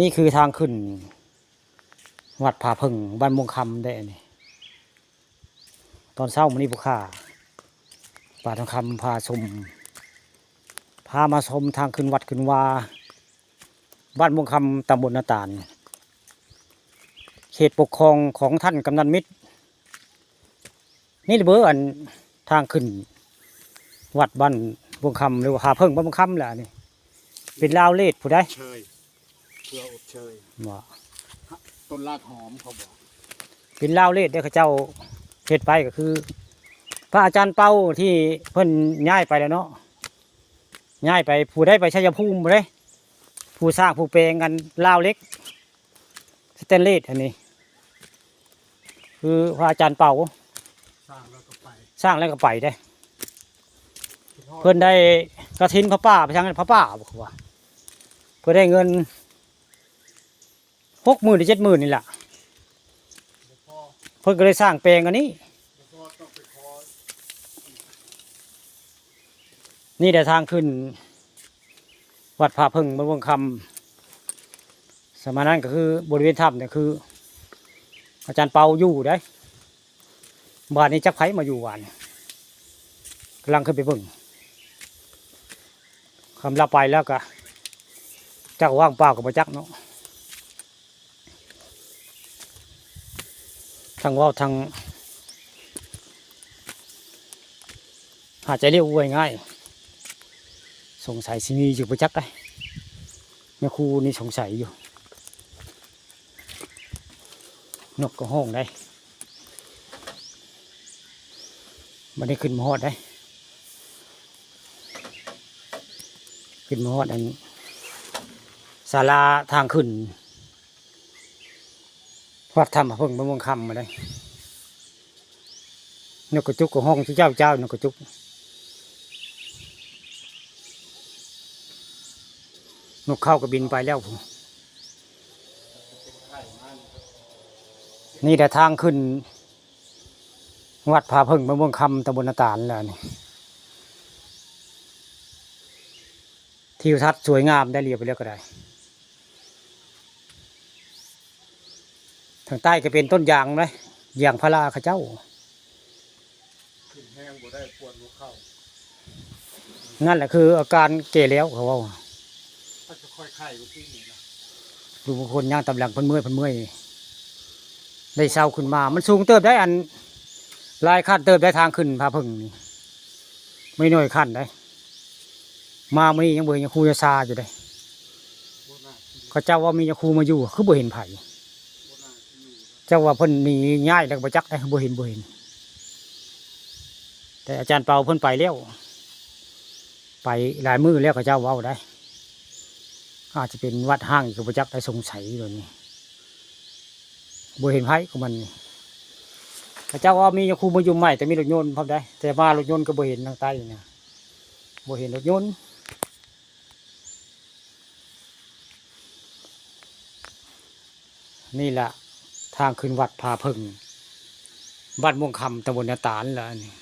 นี่คือทางขึ้นวัดผาพึ่งบ้านม่วงคำได้นี่ตอนเช้ามื้อนี้ผู้ข้าป่าทองคำพามาชมทางขึ้นวัดขึ้นวาบ้านม่วงคำตำบลนาตาลเขตปกครองของท่านกำนันมิตรนี่เบอร์อันทางขึ้นวัดบ้านม่วงคำหรือว่าผาพึ่งบ้านม่วงคำแหละนี่เป็นลาวเลดผู้ใดเชยเพื่ออบเชยว่าต้นรากหอมเขาบอกเป็นลาวเลดได้ข้าเจ้าเฮ็ดไปก็คือ พระอาจารย์เป้าที่เพิ่นย้ายไปแล้วเนาะย้ายไปผู้ได้ไปชัยภูมิผู้ได้ผู้สร้างผู้แปลงกันลาวเล็กสเตนเลสอันนี้คือพระอาจารย์เป่าสร้างแล้วก็ไปได้เพิ่นได้กฐินพระป้าไปทางพระป้าบอกว่าเพิ่นได้เงิน60,000 หรือ 70,000นี่แหละเพิ่นก็เลยสร้างแปลงอันนี้นี่แต่ทางขึ้นวัดผาพึ่งบ้านม่วงคำสมัยนั้นก็คือบริเวณถ้ำเนี่ยคืออาจารย์เปาอยู่ได้บ้านนี้จักไผมาอยู่วานกำลังขึ้นไปเบิ่งคำลาไปแล้วก็จักว่างเปล่ากับจักเนาะทางว่าทางหาใจเรียกว่าง่ายสงสัยสิมีอยู่ประจักษ์ได้แม่ครูนี่สงสัยอยู่นกก็ห้องได้มันได้ขึ้นมาฮอดได้ขึ้นมาฮอดอันศาลาทางขึ้นวัดธรรมเพิ่งบ้านม่วงคำมาได้นกกระจุกก็ห้องที่เจ้านกกระจุกนกเข้าก็บินไปแล้วนี่แต่ทางขึ้นวัดผาพึ่งบ้านม่วงคำตำบลนาตาลแล้วนี่ทิวทัศน์สวยงามได้เรียบไปแล้วก็ได้ทางใต้ก็เป็นต้นยางเลยยางพาราข้าเจ้าขึ้นแห้งบ่ได้ปวดหัวเข่านั่นแหละคืออาการเกแล้วเขาว่าถ้าจะค่อยไข้ก็ที่นี่นะดูบางคนย่างตำหลังเพิ่นเมื่อยได้เศร้าขึ้นมามันสูงเติบได้อันลายขั้นเติบได้ทางขึ้นผาพึ่งนี่ไม่น้อยขั้นได้มาไม่ยังเบื่อยังครูจะซาอยู่ได้เขาเจ้าว่ามียังครูมาอยู่คือบ่เห็นไผ่เจ้าว่าเพิ่นหนีง่ายแล้วบ่จักได้บ่เห็นแต่อาจารย์เปาเพิ่นไปแล้วไปหลายมื้อแล้วเขาเจ้าเว้าได้อาจจะเป็นวัดห้างอีกบ่จักได้สงสัยเลยนี่บ่เห็นไผ่ของมันนี่เขาเจ้าว่ามียังครูมาอยู่ใหม่แต่มีรถยนต์พร้อมได้แต่มารถยนต์ก็บ่เห็นทางใต้เนี่ยบ่เห็นรถยนต์นี่แหละทางขึ้นวัดผาพึ่งบ้านม่วงคำตำบลนาตาลแล้วนี่